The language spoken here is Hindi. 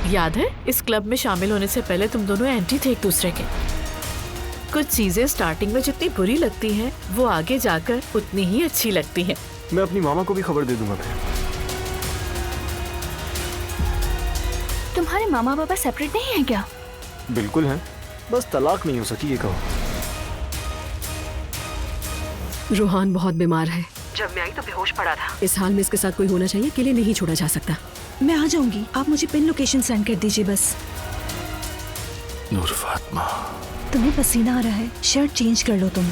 याद है इस क्लब में शामिल होने से पहले तुम दोनों एंटी थे एक दूसरे के। कुछ चीजें स्टार्टिंग में जितनी बुरी लगती हैं वो आगे जाकर उतनी ही अच्छी लगती हैं। मैं अपनी मामा को भी खबर दे दूंगा। तुम्हारे मामा पापा सेपरेट नहीं है क्या? बिल्कुल है, बस तलाक नहीं हो सकी ये कहो। रोहान बहुत बीमार है। जब मैं आई तो बेहोश पड़ा था। इस हाल में इसके साथ कोई होना चाहिए, अकेले नहीं छोड़ा जा सकता। मैं आ जाऊंगी, आप मुझे पिन लोकेशन सेंड कर दीजिए बस। नूर फातिमा, तुम्हें पसीना आ रहा है, शर्ट चेंज कर लो तुम।